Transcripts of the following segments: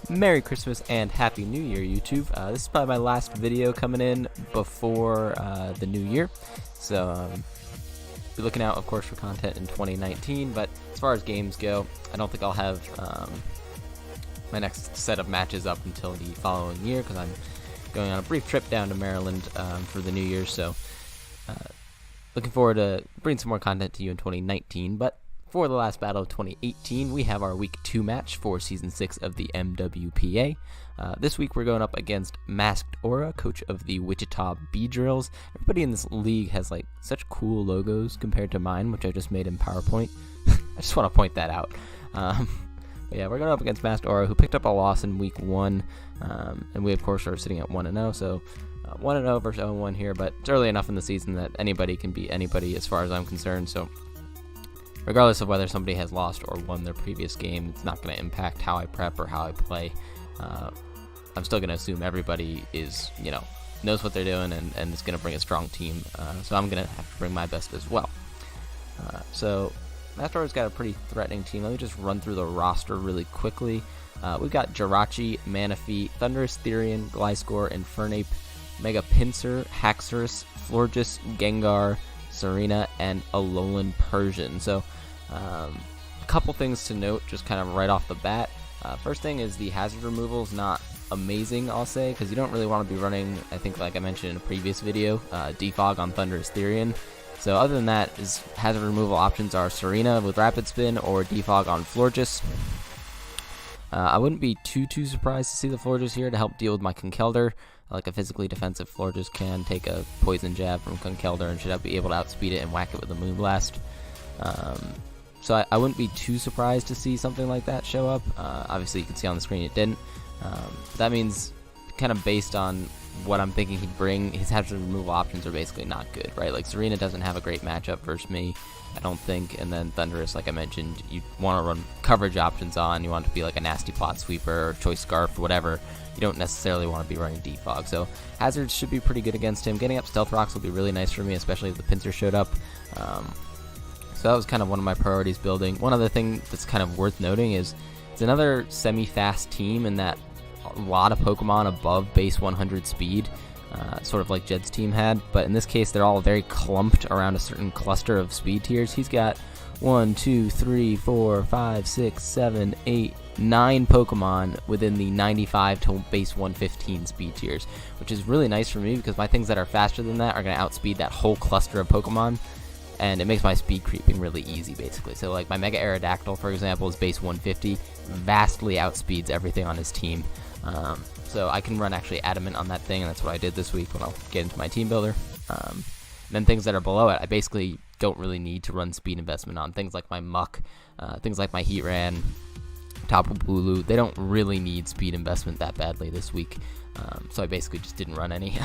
Merry Christmas and Happy New Year, YouTube. This is probably my last video coming in before the new year. So, be looking out, of course, for content in 2019. But as far as games go, I don't think I'll have my next set of matches up until the following year because I'm going on a brief trip down to Maryland for the new year. So, looking forward to bringing some more content to you in 2019. But for the last battle of 2018, we have our Week 2 match for Season 6 of the MWPA. This week we're going up against Maskedaura, coach of the Wichita Beedrills. Everybody in this league has like such cool logos compared to mine, which I just made in PowerPoint. I just want to point that out. But yeah, we're going up against Maskedaura, who picked up a loss in Week 1, and we of course are sitting at 1-0, so 1-0 versus 0-1 here, but it's early enough in the season that anybody can beat anybody as far as I'm concerned, so regardless of whether somebody has lost or won their previous game, it's not going to impact how I prep or how I play. I'm still going to assume everybody is, knows what they're doing and is going to bring a strong team. So I'm going to have to bring my best as well. So Maskedaura's got a pretty threatening team. Let me just run through the roster really quickly. We've got Jirachi, Manaphy, Thunderous Therian, Gliscor, Infernape, Mega Pinsir, Haxorus, Florges, Gengar, Serena, and Alolan Persian. So a couple things to note just kind of right off the bat. First thing is the hazard removal is not amazing, I'll say, because you don't really want to be running, I think like I mentioned in a previous video, Defog on Thunderous Therian. So other than that, hazard removal options are Serena with Rapid Spin or Defog on Florges. I wouldn't be too surprised to see the Florges here to help deal with my Conkeldurr. Like a physically defensive Florges can take a Poison Jab from Conkeldurr and should be able to outspeed it and whack it with a Moonblast. So I wouldn't be too surprised to see something like that show up. Obviously, you can see on the screen it didn't. That means, kind of based on what I'm thinking he'd bring, his hazard removal options are basically not good, right? Like, Serena doesn't have a great matchup versus me, I don't think. And then Thunderous, like I mentioned, you want to run coverage options on. You want it to be like a Nasty Plot Sweeper or Choice Scarf, whatever. You don't necessarily want to be running Defog. So hazards should be pretty good against him. Getting up Stealth Rocks will be really nice for me, especially if the Pinsir showed up. So that was kind of one of my priorities building. One other thing that's kind of worth noting is it's another semi-fast team in that a lot of Pokemon above base 100 speed, sort of like Jed's team had, but in this case they're all very clumped around a certain cluster of speed tiers. He's got 1, 2, 3, 4, 5, 6, 7, 8, 9 Pokemon within the 95 to base 115 speed tiers, which is really nice for me because my things that are faster than that are going to outspeed that whole cluster of Pokemon, and it makes my speed creeping really easy, basically. So like my Mega Aerodactyl, for example, is base 150, vastly outspeeds everything on his team. So I can run actually Adamant on that thing, and that's what I did this week when I'll get into my team builder. And then things that are below it, I basically don't really need to run speed investment on. Things like my Muck, things like my Heatran, Tapu Bulu, they don't really need speed investment that badly this week. So I basically just didn't run any.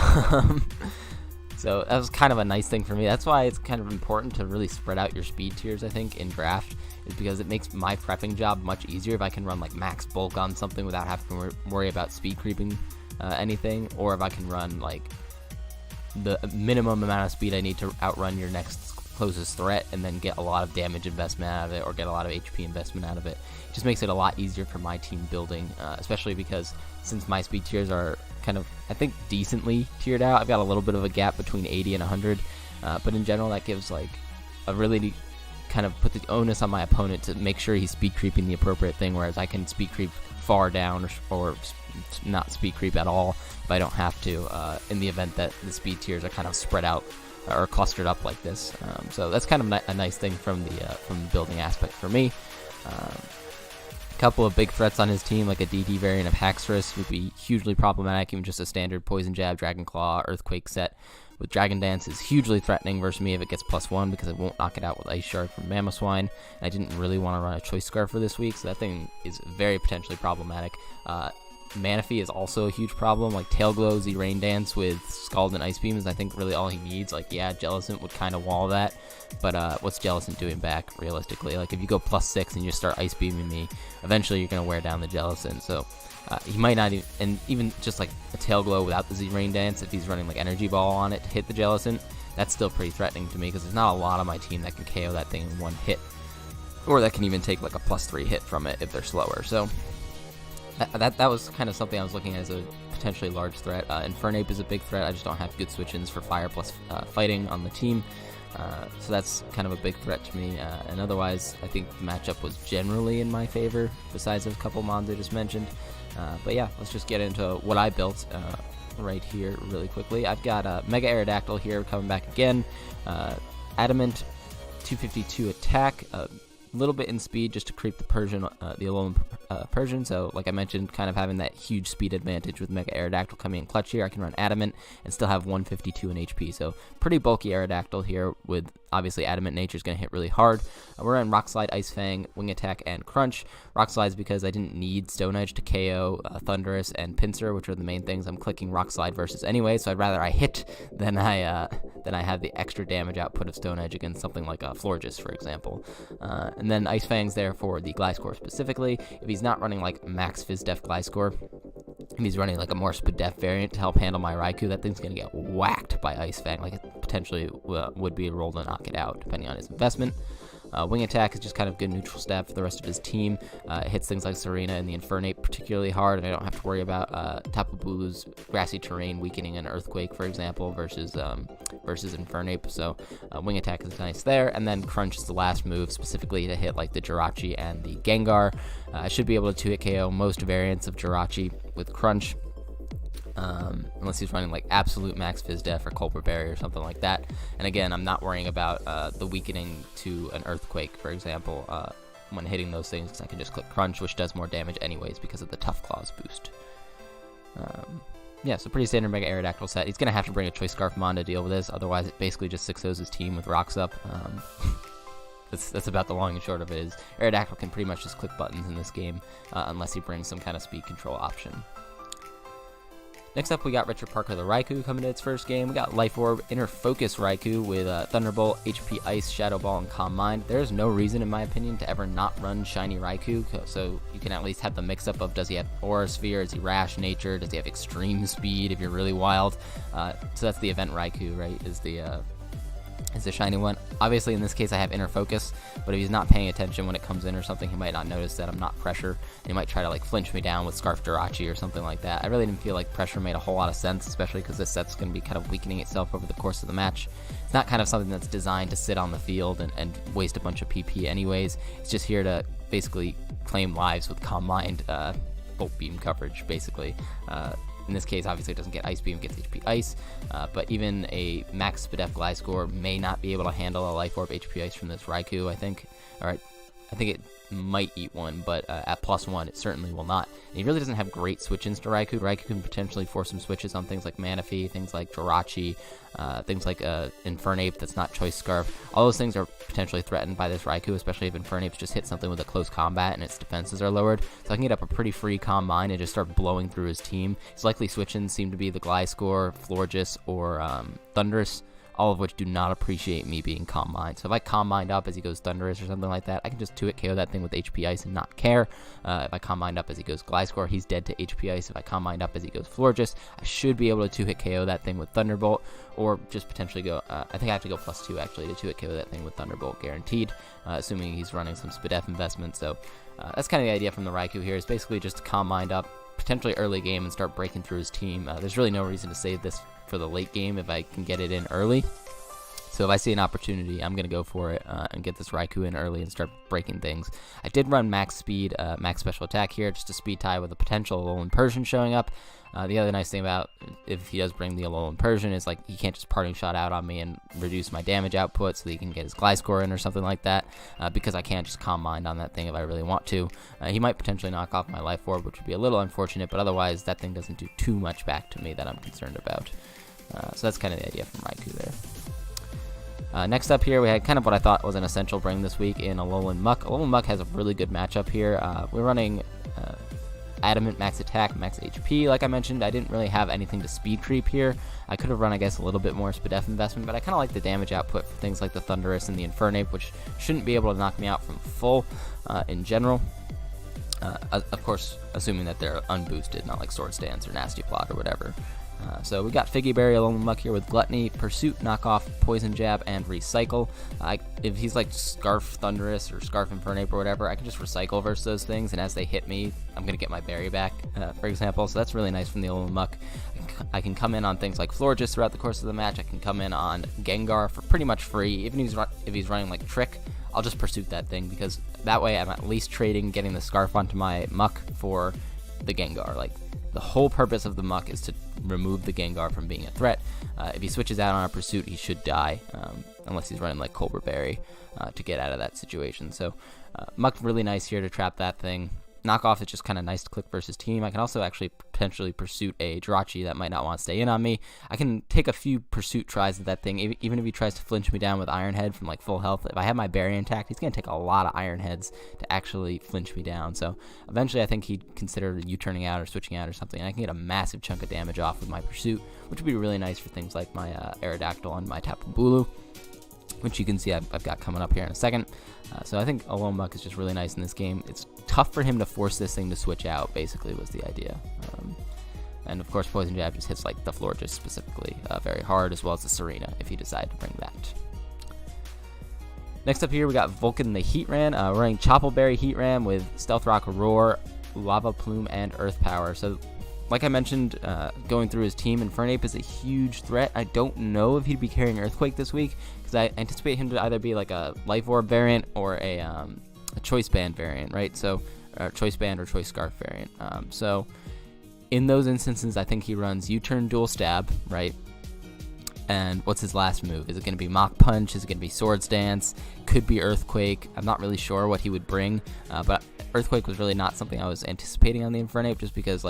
So that was kind of a nice thing for me. That's why it's kind of important to really spread out your speed tiers, I think, in draft, is because it makes my prepping job much easier if I can run like max bulk on something without having to worry about speed creeping anything, or if I can run like the minimum amount of speed I need to outrun your next closest threat and then get a lot of damage investment out of it or get a lot of HP investment out of it. It just makes it a lot easier for my team building, especially because since my speed tiers are kind of, I think, decently tiered out, I've got a little bit of a gap between 80 and 100, but in general that gives like a really kind of put the onus on my opponent to make sure he's speed creeping the appropriate thing, whereas I can speed creep far down or not speed creep at all if I don't have to, in the event that the speed tiers are kind of spread out or clustered up like this. So that's kind of a nice thing from the building aspect for me. Couple of big threats on his team, like a DD variant of Haxorus would be hugely problematic. Even just a standard Poison Jab, Dragon Claw, Earthquake set with Dragon Dance is hugely threatening versus me if it gets +1 because it won't knock it out with Ice Shard from Mamoswine. And I didn't really want to run a Choice Scarf for this week, so that thing is very potentially problematic. Manaphy is also a huge problem, like Tail Glow, Z-Rain Dance with Scald and Ice Beam is I think really all he needs. Like, yeah, Jellicent would kind of wall that, but what's Jellicent doing back realistically? Like, if you go +6 and you start Ice Beaming me, eventually you're going to wear down the Jellicent, so he might not even, and even just like a Tail Glow without the Z-Rain Dance, if he's running like Energy Ball on it to hit the Jellicent, that's still pretty threatening to me because there's not a lot of my team that can KO that thing in one hit, or that can even take like a +3 hit from it if they're slower. So that was kind of something I was looking at as a potentially large threat. Infernape is a big threat. I just don't have good switch-ins for fire plus fighting on the team. So that's kind of a big threat to me. And otherwise, I think the matchup was generally in my favor, besides a couple mons I just mentioned. But yeah, let's just get into what I built right here really quickly. I've got Mega Aerodactyl here coming back again. Adamant, 252 attack. Little bit in speed just to creep the Persian, the Alolan Persian. So, like I mentioned, kind of having that huge speed advantage with Mega Aerodactyl coming in clutch here. I can run Adamant and still have 152 in HP. So, pretty bulky Aerodactyl here with obviously Adamant nature is going to hit really hard. We're on Rock Slide, Ice Fang, Wing Attack, and Crunch. Rock Slide's because I didn't need Stone Edge to KO Thundurus and Pinsir, which are the main things I'm clicking Rock Slide versus anyway. So I'd rather I hit than I have the extra damage output of Stone Edge against something like a Florges, for example. And then Ice Fang's there for the Gliscor specifically. If he's not running like Max Fizdef Gliscor, if he's running like a more Spadef variant to help handle my Raikou, that thing's going to get whacked by Ice Fang. Like it potentially would be a roll to knock it out, depending on his investment. Wing Attack is just kind of good neutral stat for the rest of his team. It hits things like Serena and the Infernape particularly hard, and I don't have to worry about Tapu Bulu's grassy terrain weakening an Earthquake, for example, versus Infernape. So Wing Attack is nice there, and then Crunch is the last move, specifically to hit like the Jirachi and the Gengar. I should be able to 2-hit KO most variants of Jirachi with Crunch. Unless he's running like absolute max Fizdef or Culprit Berry or something like that. And again, I'm not worrying about the weakening to an Earthquake, for example, when hitting those things, because I can just click Crunch, which does more damage anyways because of the Tough Claws boost. Yeah, so pretty standard Mega Aerodactyl set. He's going to have to bring a Choice Scarf Mon to deal with this, otherwise it basically just 6-0s his team with Rocks Up. That's about the long and short of it. Is Aerodactyl can pretty much just click buttons in this game, unless he brings some kind of speed control option. Next up, we got Richard Parker the Raikou coming to its first game. We got Life Orb, Inner Focus Raikou with Thunderbolt, HP Ice, Shadow Ball, and Calm Mind. There's no reason, in my opinion, to ever not run Shiny Raikou, so you can at least have the mix-up of does he have Aura Sphere, is he Rash Nature, does he have Extreme Speed if you're really wild. So that's the event Raikou, right, is the shiny one. Obviously, in this case, I have Inner Focus, but if he's not paying attention when it comes in or something, he might not notice that I'm not Pressure. He might try to like flinch me down with Scarf Jirachi or something like that. I really didn't feel like Pressure made a whole lot of sense, especially because this set's going to be kind of weakening itself over the course of the match. It's not kind of something that's designed to sit on the field and waste a bunch of PP anyways. It's just here to basically claim lives with Calm Mind, Bolt Beam coverage, basically. In this case, obviously, it doesn't get Ice Beam, it gets HP Ice, but even a Max Spadef Gliscor may not be able to handle a Life Orb HP Ice from this Raikou, I think. Alright, I think it might eat one, but at +1, it certainly will not. And he really doesn't have great switch-ins to Raikou. Raikou can potentially force some switches on things like Manaphy, things like Jirachi, things like Infernape that's not Choice Scarf. All those things are potentially threatened by this Raikou, especially if Infernape's just hit something with a close combat and its defenses are lowered. So I can get up a pretty free Calm Mind and just start blowing through his team. His likely switch-ins seem to be the Gliscor, Florges, or Thundurus, all of which do not appreciate me being Calm Mind. So if I Calm Mind up as he goes Thundurus or something like that, I can just 2-hit KO that thing with HP Ice and not care. If I Calm Mind up as he goes Gliscor, he's dead to HP Ice. If I Calm Mind up as he goes Florges, I should be able to 2-hit KO that thing with Thunderbolt, or just potentially go, I think I have to go +2 actually to 2-hit KO that thing with Thunderbolt, guaranteed, assuming he's running some Spadef investment. So that's kind of the idea from the Raikou here, is basically just to Calm Mind up, potentially early game, and start breaking through his team. There's really no reason to save this for the late game if I can get it in early. So if I see an opportunity, I'm going to go for it and get this Raikou in early and start breaking things. I did run max speed, max special attack here, just a speed tie with a potential Alolan Persian showing up. The other nice thing about if he does bring the Alolan Persian is like he can't just parting shot out on me and reduce my damage output so that he can get his Gliscor in or something like that, because I can't just Calm Mind on that thing if I really want to. He might potentially knock off my Life Orb, which would be a little unfortunate, but otherwise that thing doesn't do too much back to me that I'm concerned about. So that's kind of the idea from Raikou there. Next up here, we had kind of what I thought was an essential bring this week in Alolan Muck. Alolan Muck has a really good matchup here. We're running Adamant, max attack, max HP. Like I mentioned, I didn't really have anything to speed creep here. I could have run, I guess, a little bit more Spadef investment, but I kind of like the damage output for things like the Thundurus and the Infernape, which shouldn't be able to knock me out from full in general. Of course, assuming that they're unboosted, not like Sword Stance or Nasty Plot or whatever. So we got Figgy Berry Alone Muck here with Gluttony, Pursuit, Knockoff, Poison Jab, and Recycle. If he's like Scarf Thunderous or Scarf Infernape or whatever, I can just Recycle versus those things, and as they hit me, I'm going to get my berry back, for example. So that's really nice from the Alone Muck. I can come in on things like Florges throughout the course of the match. I can come in on Gengar for pretty much free. Even if he's running like Trick, I'll just Pursuit that thing, because that way I'm at least trading getting the Scarf onto my Muck for the Gengar. Like, the whole purpose of the Muck is to remove the Gengar from being a threat. If he switches out on a Pursuit, he should die, unless he's running like Cobra Berry to get out of that situation. So Muck really nice here to trap that thing. Knockoff is just kind of nice to click versus team. I can also actually potentially Pursuit a Jirachi that might not want to stay in on me. I can take a few Pursuit tries at that thing, even if he tries to flinch me down with Iron Head from like full health. If I have my berry intact, he's going to take a lot of Iron Heads to actually flinch me down. So eventually I think he'd consider U-turning out or switching out or something, and I can get a massive chunk of damage off with my Pursuit, which would be really nice for things like my Aerodactyl and my Tapu Bulu, which you can see I've got coming up here in a second. So I think Alone Muck is just really nice in this game. It's tough for him to force this thing to switch out, basically, was the idea. And of course, Poison Jab just hits like the Florges specifically very hard, as well as the Serena, if you decide to bring that. Next up here, we got Vulcan the Heatran. We're running Choppleberry Heatran with Stealth Rock, Roar, Lava Plume, and Earth Power. So like I mentioned, going through his team, Infernape is a huge threat. I don't know if he'd be carrying Earthquake this week, because I anticipate him to either be like a Life Orb variant or a Choice Band variant, right? So, Choice Band or Choice Scarf variant. So, in those instances, I think he runs U-turn, Dual Stab, right? And what's his last move? Is it going to be Mach Punch? Is it going to be Swords Dance? Could be Earthquake. I'm not really sure what he would bring, but Earthquake was really not something I was anticipating on the Infernape, just because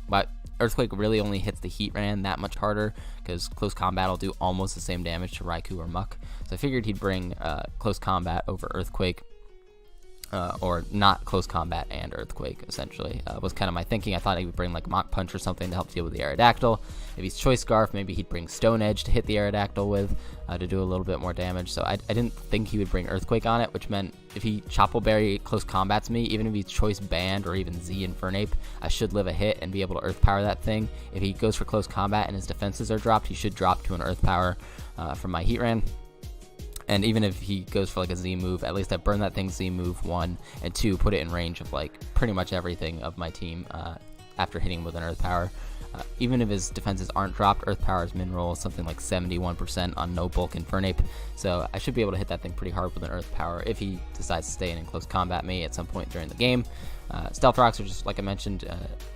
but Earthquake really only hits the Heatran that much harder, because Close Combat will do almost the same damage to Raikou or Muck. So I figured he'd bring Close Combat over Earthquake, or not Close Combat and Earthquake, essentially, was kind of my thinking. I thought he would bring like Mach Punch or something to help deal with the Aerodactyl. If he's Choice Scarf, maybe he'd bring Stone Edge to hit the Aerodactyl with, to do a little bit more damage. So I didn't think he would bring Earthquake on it, which meant if he Choppleberry Close Combats me, even if he's Choice Band or even Z Infernape, I should live a hit and be able to Earth Power that thing. If he goes for Close Combat and his defenses are dropped, he should drop to an Earth Power from my Heatran. And even if he goes for like a Z move, at least I burn that thing Z move 1, and 2, put it in range of like pretty much everything of my team after hitting him with an Earth Power. Even if his defenses aren't dropped, Earth Power's min roll is something like 71% on no bulk Infernape, so I should be able to hit that thing pretty hard with an Earth Power if he decides to stay in close combat me at some point during the game. Stealth Rocks are just, like I mentioned,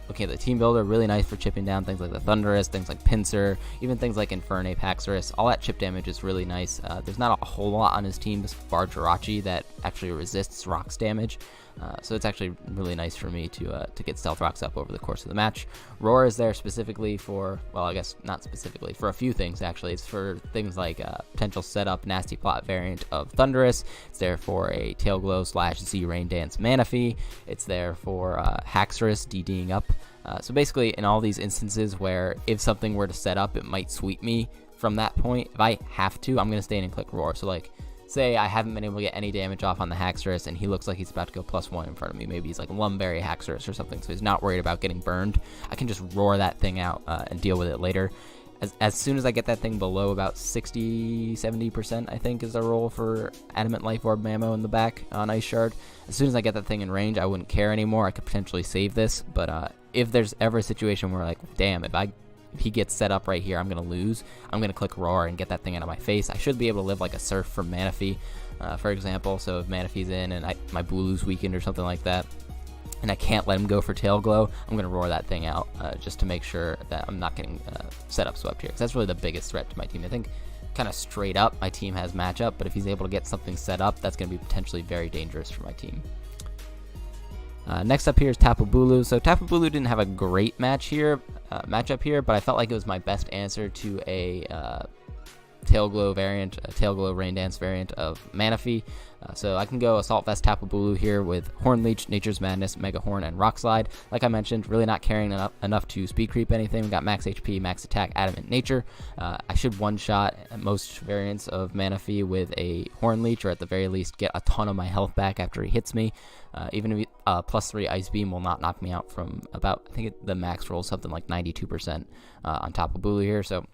looking at the team builder, really nice for chipping down things like the Thundurus, things like Pinsir, even things like Infernape, Haxorus. All that chip damage is really nice. There's not a whole lot on his team, bar Jirachi, that actually resists Rocks damage. So it's actually really nice for me to get Stealth Rocks up over the course of the match. Roar is there specifically for, well, I guess not specifically, for a few things actually. It's for things like potential setup Nasty Plot variant of Thundurus. It's there for a Tail Glow / Z Rain Dance Manaphy. It's there for Haxorus DDing up. So basically in all these instances where if something were to set up, it might sweep me from that point. If I have to, I'm going to stay in and click Roar. So like, say I haven't been able to get any damage off on the Haxorus and he looks like he's about to go +1 in front of me. Maybe he's like Lumberry Haxorus or something, so he's not worried about getting burned. I can just roar that thing out and deal with it later. As soon as I get that thing below about 60-70%, I think is the roll for Adamant Life Orb Mammo in the back on Ice Shard. As soon as I get that thing in range, I wouldn't care anymore. I could potentially save this, but if there's ever a situation where like, damn, if he gets set up right here, I'm going to lose, I'm going to click Roar and get that thing out of my face. I should be able to live like a Surf from Manaphy, for example. So if Manaphy's in and my Bulu's weakened or something like that, and I can't let him go for Tail Glow, I'm going to Roar that thing out just to make sure that I'm not getting set up swept here. Because that's really the biggest threat to my team. I think kind of straight up, my team has matchup, but if he's able to get something set up, that's going to be potentially very dangerous for my team. Next up here is Tapu Bulu. So Tapu Bulu didn't have a great matchup here, but I felt like it was my best answer to a Tail Glow variant, Tail Glow Rain Dance variant of Manaphy. So I can go Assault Vest Tapu Bulu here with Horn Leech, Nature's Madness, Mega Horn, and Rock Slide. Like I mentioned, really not carrying enough to speed creep anything. We got max HP, max attack, Adamant Nature. I should one-shot at most variants of Manaphy with a Horn Leech, or at the very least get a ton of my health back after he hits me. Even if +3 Ice Beam will not knock me out from about, I think the max roll is something like 92% on Tapu Bulu here, so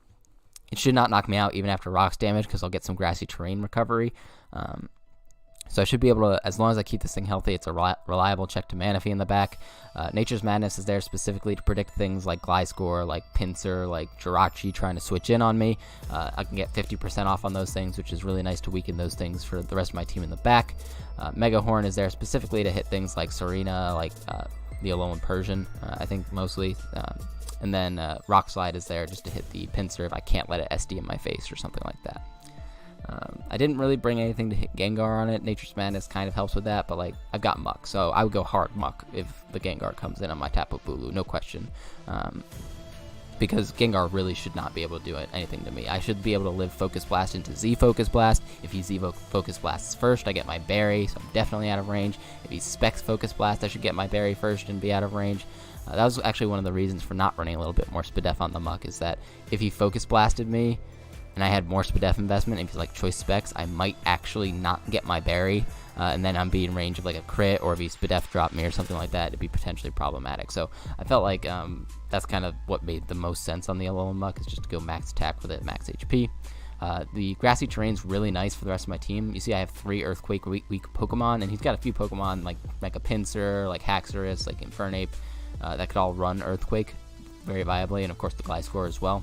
it should not knock me out even after rocks damage, because I'll get some grassy terrain recovery. So I should be able to, as long as I keep this thing healthy, it's a reliable check to Manaphy in the back. Nature's Madness is there specifically to predict things like Gliscor, like Pinsir, like Jirachi trying to switch in on me. I can get 50% off on those things, which is really nice to weaken those things for the rest of my team in the back. Mega Horn is there specifically to hit things like Serena, like the Alolan Persian, I think mostly. And then Rock Slide is there just to hit the Pinsir if I can't let it SD in my face or something like that. I didn't really bring anything to hit Gengar on it. Nature's Madness kind of helps with that, but like I've got Muck, so I would go hard Muck if the Gengar comes in on my Tapu Bulu, no question. Because Gengar really should not be able to do anything to me. I should be able to live Focus Blast into Z Focus Blast. If he Z Focus Blasts first, I get my berry, so I'm definitely out of range. If he Specs Focus Blast, I should get my berry first and be out of range. That was actually one of the reasons for not running a little bit more Spadef on the Muck, is that if he Focus Blasted me, and I had more Spadef investment, if he's like Choice Specs, I might actually not get my berry, and then I'm being in range of like a crit, or if he Spadef dropped me or something like that, it'd be potentially problematic. So I felt like that's kind of what made the most sense on the Alolan Muck, is just to go max attack with it, max HP. The grassy terrain's really nice for the rest of my team. You see I have 3 Earthquake weak Pokemon, and he's got a few Pokemon like a Pinsir, like Haxorus, like Infernape, that could all run Earthquake very viably, and of course the Gliscor as well.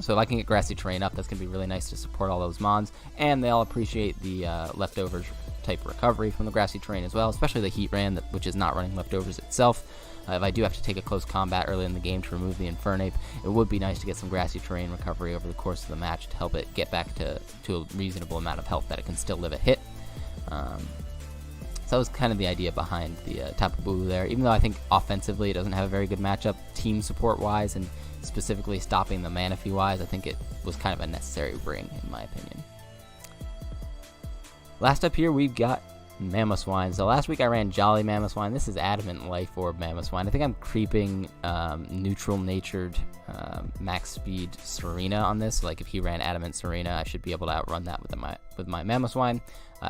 So if I can get grassy terrain up, that's going to be really nice to support all those mons, and they all appreciate the leftovers type recovery from the grassy terrain as well, especially the Heatran, which is not running leftovers itself. If I do have to take a close combat early in the game to remove the Infernape, it would be nice to get some grassy terrain recovery over the course of the match to help it get back to a reasonable amount of health that it can still live a hit. So that was kind of the idea behind the Tapu Bulu there, even though I think offensively it doesn't have a very good matchup team support-wise, and specifically stopping the Manaphy-wise, I think it was kind of a necessary bring, in my opinion. Last up here, we've got Mamoswine. So last week I ran Jolly Mamoswine. This is Adamant Life Orb Mamoswine. I think I'm creeping neutral-natured max speed Serena on this. Like if he ran Adamant Serena, I should be able to outrun that with my Mamoswine.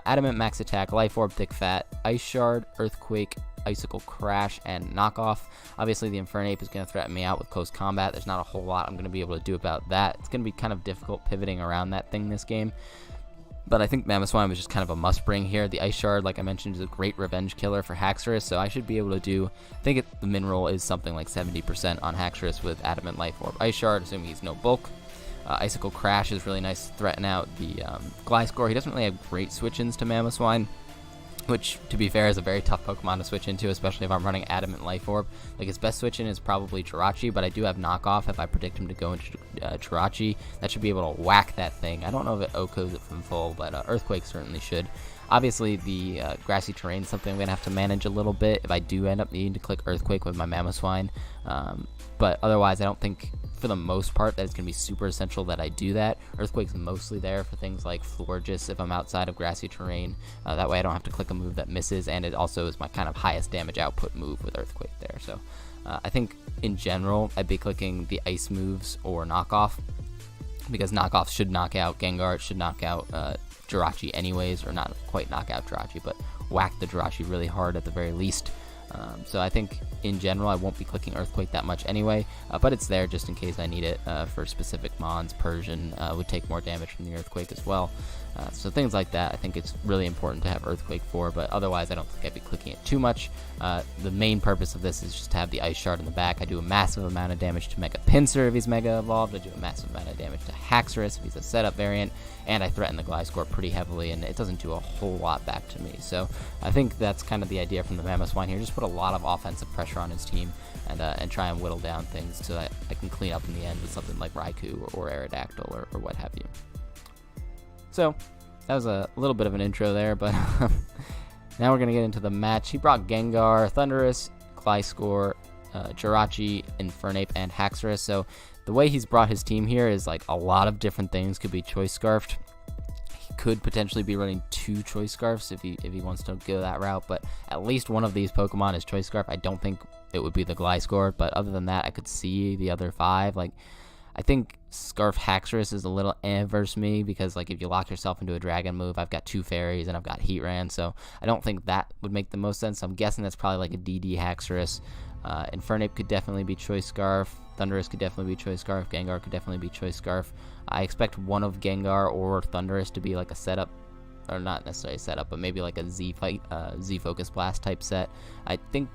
Adamant max attack, Life Orb, Thick Fat, Ice Shard, Earthquake, Icicle Crash, and Knockoff. Obviously the Infernape is going to threaten me out with close combat. There's not a whole lot I'm going to be able to do about that. It's going to be kind of difficult pivoting around that thing this game. But I think Mamoswine was just kind of a must-bring here. The Ice Shard, like I mentioned, is a great revenge killer for Haxorus, so I should be able to do... I think the min roll is something like 70% on Haxorus with Adamant Life Orb Ice Shard, assuming he's no bulk. Icicle Crash is really nice to threaten out the Gliscor. He doesn't really have great switch-ins to Mamoswine, which, to be fair, is a very tough Pokemon to switch into, especially if I'm running Adamant Life Orb. Like, his best switch-in is probably Jirachi, but I do have Knockoff if I predict him to go into Jirachi. That should be able to whack that thing. I don't know if it OHKOs it from full, but Earthquake certainly should. Obviously, the grassy terrain is something I'm going to have to manage a little bit if I do end up needing to click Earthquake with my Mamoswine. But otherwise, I don't think, for the most part, that it's going to be super essential that I do that. Earthquake's mostly there for things like Florges if I'm outside of grassy terrain. That way I don't have to click a move that misses, and it also is my kind of highest damage output move with Earthquake there. So I think, in general, I'd be clicking the ice moves or Knockoff, because Knockoff should knock out Gengar, it should knock out Jirachi anyways, or not quite knock out Jirachi, but whack the Jirachi really hard at the very least. So I think, in general, I won't be clicking Earthquake that much anyway, but it's there just in case I need it for specific mons. Persian would take more damage from the Earthquake as well. So things like that, I think it's really important to have Earthquake for, but otherwise I don't think I'd be clicking it too much. The main purpose of this is just to have the Ice Shard in the back. I do a massive amount of damage to Mega Pinsir if he's Mega Evolved. I do a massive amount of damage to Haxorus if he's a setup variant, and I threaten the Gliscor pretty heavily, and it doesn't do a whole lot back to me. So I think that's kind of the idea from the Mamoswine here. Just put a lot of offensive pressure on his team and try and whittle down things so that I can clean up in the end with something like Raikou or Aerodactyl or what have you. So that was a little bit of an intro there, but now we're going to get into the match. He brought Gengar, Thundurus, Gliscor, Jirachi, Infernape, and Haxorus. So the way he's brought his team here is like a lot of different things could be choice scarfed. He could potentially be running 2 choice scarfs if he wants to go that route, but at least one of these Pokemon is choice scarf. I don't think it would be the Gliscor, but other than that, I could see the other 5. Like, I think Scarf Haxorus is a little versus me because, like, if you lock yourself into a dragon move, I've got 2 fairies and I've got Heatran, so I don't think that would make the most sense. So I'm guessing that's probably like a DD Haxorus. Infernape could definitely be choice scarf. Thundurus could definitely be choice scarf. Gengar could definitely be choice scarf. I expect one of Gengar or Thundurus to be like a setup, or not necessarily a setup, but maybe like a Z Focus Blast type set. I think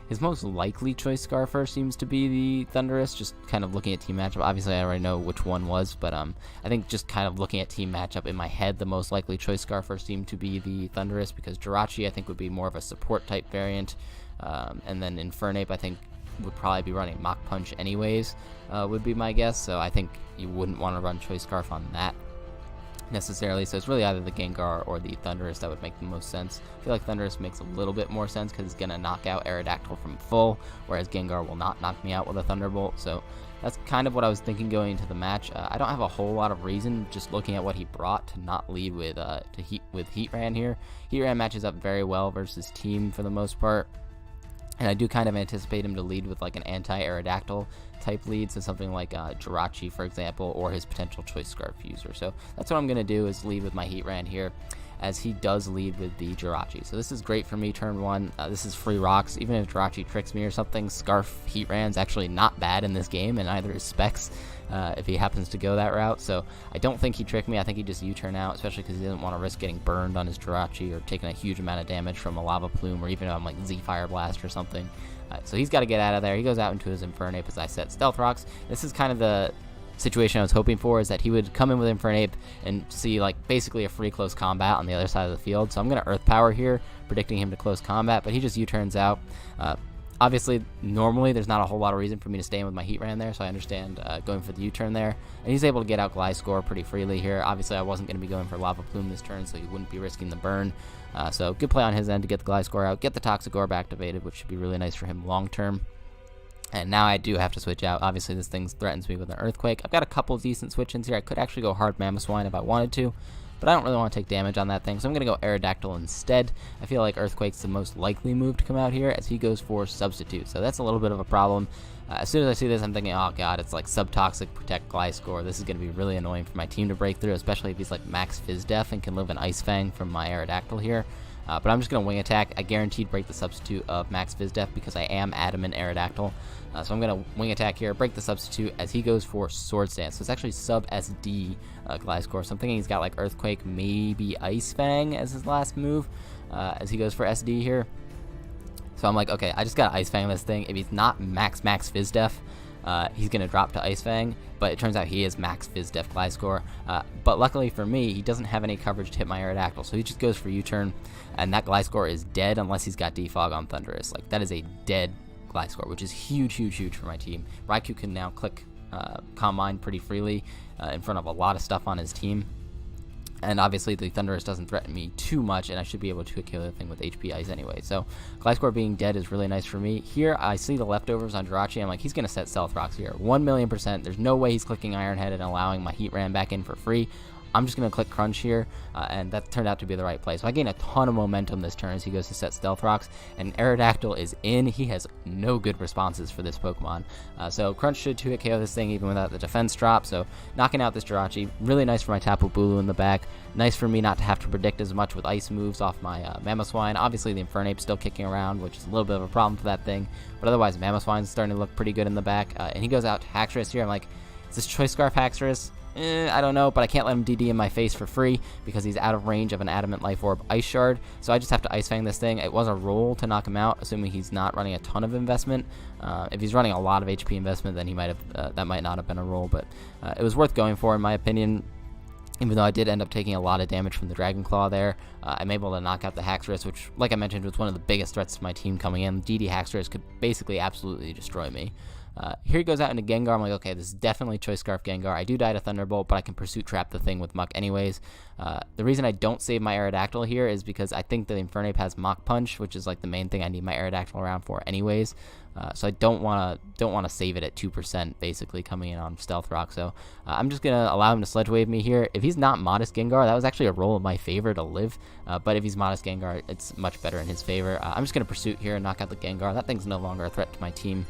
his most likely choice scarfer seems to be the Thundurus, just kind of looking at team matchup. Obviously, I already know which one was, but I think just kind of looking at team matchup in my head, the most likely choice scarfer seemed to be the Thundurus, because Jirachi, I think, would be more of a support type variant, and then Infernape, I think, would probably be running Mach Punch anyways, would be my guess, so I think you wouldn't want to run choice scarf on that necessarily, so it's really either the Gengar or the Thundurus that would make the most sense. I feel like Thundurus makes a little bit more sense because it's going to knock out Aerodactyl from full, whereas Gengar will not knock me out with a Thunderbolt, so that's kind of what I was thinking going into the match. I don't have a whole lot of reason, just looking at what he brought, to not lead with Heatran here. Heatran matches up very well versus team for the most part, and I do kind of anticipate him to lead with like an anti-Aerodactyl type lead, so something like Jirachi, for example, or his potential choice scarf user. So that's what I'm going to do, is lead with my Heatran here, as he does lead with the Jirachi. So this is great for me turn 1. This is free rocks. Even if Jirachi tricks me or something, Scarf Heatran's actually not bad in this game, and neither is Specs if he happens to go that route. So I don't think he tricked me. I think he just U-turn out, especially because he doesn't want to risk getting burned on his Jirachi or taking a huge amount of damage from a Lava Plume, or even like Z Fire Blast or something. So he's got to get out of there. He goes out into his Infernape as I set Stealth Rocks. This is kind of the situation I was hoping for, is that he would come in with Infernape and see like basically a free close combat on the other side of the field. So I'm going to Earth Power here, predicting him to close combat, but he just U-turns out. Obviously, normally there's not a whole lot of reason for me to stay in with my Heatran there, so I understand going for the U-turn there. And he's able to get out Gliscor pretty freely here. Obviously, I wasn't going to be going for Lava Plume this turn, so he wouldn't be risking the burn. So good play on his end to get the Gliscor out, get the Toxic Orb activated, which should be really nice for him long term. And now I do have to switch out. Obviously, this thing threatens me with an Earthquake. I've got a couple decent switch-ins here. I could actually go hard Mamoswine if I wanted to, but I don't really want to take damage on that thing, so I'm going to go Aerodactyl instead. I feel like Earthquake's the most likely move to come out here, as he goes for Substitute, so that's a little bit of a problem. As soon as I see this, I'm thinking, oh god, it's like Subtoxic, Protect, Gliscor. This is going to be really annoying for my team to break through, especially if he's like Max Fizz Def and can live an Ice Fang from my Aerodactyl here. But I'm just going to Wing Attack. I guaranteed break the Substitute of Max Fizz Def because I am Adamant Aerodactyl. So I'm going to Wing Attack here, break the Substitute as he goes for Swords Dance. So it's actually sub-SD Gliscor. So I'm thinking he's got like Earthquake, maybe Ice Fang as his last move as he goes for SD here. So I'm like, okay, I just got to Ice Fang this thing. If he's not Max Fizz Def, he's going to drop to Ice Fang, but it turns out he is Max Fizz Def Gliscor. But luckily for me, he doesn't have any coverage to hit my Aerodactyl, so he just goes for U-turn, and that Gliscor is dead unless he's got Defog on Thundurus. Like, that is a dead Gliscor, which is huge for my team. Raikou can now click Calm Mind pretty freely in front of a lot of stuff on his team. And obviously the Thundurus doesn't threaten me too much, and I should be able to kill the thing with HP Ice anyway. So Gliscor being dead is really nice for me. Here I see the leftovers on Jirachi. I'm like, he's going to set Stealth Rocks here. 1,000,000%. There's no way he's clicking Iron Head and allowing my Heatran back in for free. I'm just going to click Crunch here, and that turned out to be the right play. So I gain a ton of momentum this turn as he goes to set Stealth Rocks, and Aerodactyl is in. He has no good responses for this Pokemon. So Crunch should 2-hit KO this thing even without the defense drop, so knocking out this Jirachi. Really nice for my Tapu Bulu in the back. Nice for me not to have to predict as much with ice moves off my Mamoswine. Obviously the Infernape's still kicking around, which is a little bit of a problem for that thing, but otherwise Mamoswine's starting to look pretty good in the back. And he goes out to Haxorus here. I'm like, is this Choice Scarf Haxorus? I don't know, but I can't let him DD in my face for free because he's out of range of an Adamant Life Orb Ice Shard, so I just have to Ice Fang this thing. It was a roll to knock him out, assuming he's not running a ton of investment. If he's running a lot of HP investment, then he might have that might not have been a roll, but it was worth going for in my opinion. Even though I did end up taking a lot of damage from the Dragon Claw there, I'm able to knock out the Haxorus, which, like I mentioned, was one of the biggest threats to my team coming in. DD Haxorus could basically absolutely destroy me. Here he goes out into Gengar. I'm like, okay, this is definitely Choice Scarf Gengar. I do die to Thunderbolt, but I can Pursuit Trap the thing with Muck anyways. The reason I don't save my Aerodactyl here is because I think the Infernape has Mach Punch, which is like the main thing I need my Aerodactyl around for anyways. So I don't want to save it at 2% basically coming in on Stealth Rock. So I'm just gonna allow him to Sledge Wave me here. If he's not Modest Gengar, that was actually a roll in my favor to live. But if he's Modest Gengar, it's much better in his favor. I'm just gonna Pursuit here and knock out the Gengar. That thing's no longer a threat to my team.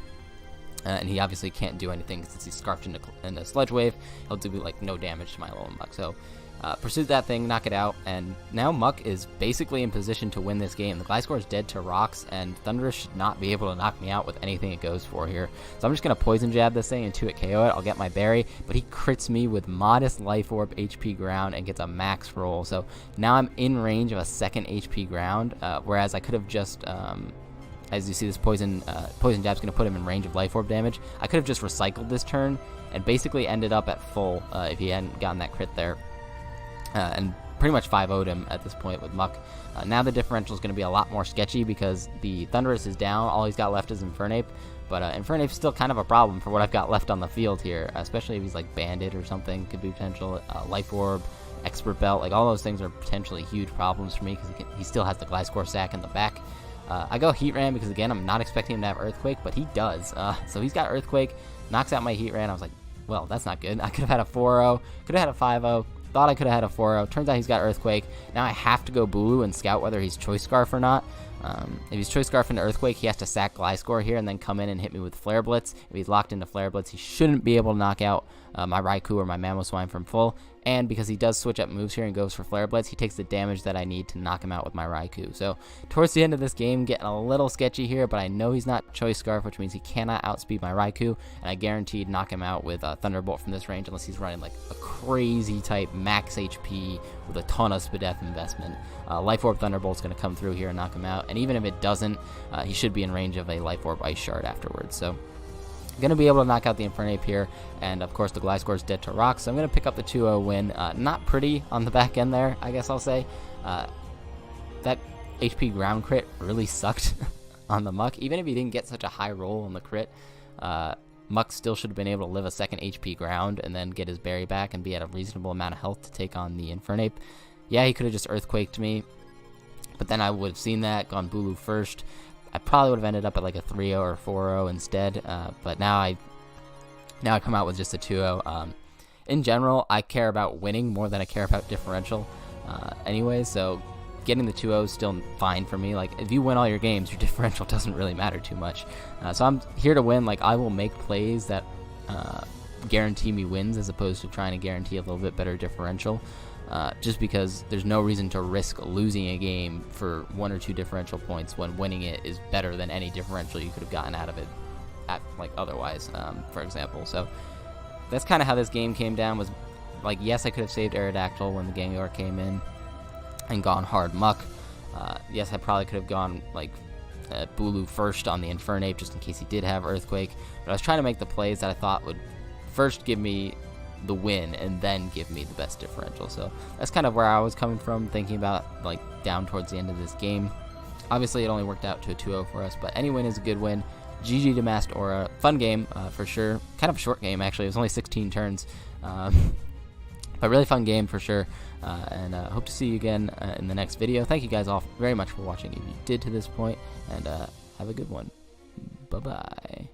And he obviously can't do anything since he's scarfed in a Sledge Wave. He'll do like no damage to my Alolan Muck. So Pursuit that thing, knock it out, and now Muck is basically in position to win this game. The Gliscor is dead to rocks, and Thundurus should not be able to knock me out with anything it goes for here. So I'm just going to Poison Jab this thing and 2-hit KO it. I'll get my berry, but he crits me with modest Life Orb HP Ground and gets a max roll. So now I'm in range of a second HP Ground, whereas I could have just... as you see, this Poison Jab's going to put him in range of Life Orb damage. I could have just recycled this turn and basically ended up at full if he hadn't gotten that crit there. And pretty much 5-0'd him at this point with Muck. Now the differential is going to be a lot more sketchy because the Thundurus is down. All he's got left is Infernape. But Infernape's still kind of a problem for what I've got left on the field here, especially if he's like Bandit or something. Could be potential Life Orb, Expert Belt. Like all those things are potentially huge problems for me because he still has the Gliscor sack in the back. I go Heat Ram because, again, I'm not expecting him to have Earthquake, but he does. So he's got Earthquake, knocks out my Heat Ram. I was like, well, that's not good. I could have had a 4-0, could have had a 5-0, thought I could have had a 4-0. Turns out he's got Earthquake. Now I have to go Bulu and scout whether he's Choice Scarf or not. If he's Choice Scarf into Earthquake, he has to sack Gliscor here and then come in and hit me with Flare Blitz. If he's locked into Flare Blitz, he shouldn't be able to knock out my Raikou or my Mamoswine from full. And because he does switch up moves here and goes for Flare Blitz, he takes the damage that I need to knock him out with my Raikou. So towards the end of this game, getting a little sketchy here, but I know he's not Choice Scarf, which means he cannot outspeed my Raikou, and I guaranteed knock him out with Thunderbolt from this range unless he's running like a crazy type max HP with a ton of Spadef investment. Life Orb Thunderbolt's going to come through here and knock him out, and even if it doesn't, he should be in range of a Life Orb Ice Shard afterwards. So going to be able to knock out the Infernape here, and of course the Gliscor is dead to rocks, so I'm going to pick up the 2-0 win. Not pretty on the back end there, I guess I'll say. That HP Ground crit really sucked on the Muck. Even if he didn't get such a high roll on the crit, Muck still should have been able to live a second HP Ground and then get his berry back and be at a reasonable amount of health to take on the Infernape. Yeah, he could have just Earthquaked me, but then I would have seen that, gone Bulu first. I probably would have ended up at like a 3-0 or 4-0 instead, but now I come out with just a 2-0. In general, I care about winning more than I care about differential anyway, so getting the 2-0 is still fine for me. Like, if you win all your games, your differential doesn't really matter too much. So I'm here to win. Like, I will make plays that guarantee me wins as opposed to trying to guarantee a little bit better differential. Just because there's no reason to risk losing a game for 1 or 2 differential points when winning it is better than any differential you could have gotten out of it otherwise, for example. So that's kind of how this game came down. Was like, yes, I could have saved Aerodactyl when the Gengar came in and gone hard Muck. Yes, I probably could have gone like Bulu first on the Infernape just in case he did have Earthquake, but I was trying to make the plays that I thought would first give me the win and then give me the best differential. So that's kind of where I was coming from, thinking about like down towards the end of this game. Obviously it only worked out to a 2-0 for us, but any win is a good win. GG to Maskedaura. Fun game for sure. Kind of a short game actually. It was only 16 turns, but really fun game for sure. And hope to see you again in the next video. Thank you guys all very much for watching if you did to this point, and have a good one. Bye bye.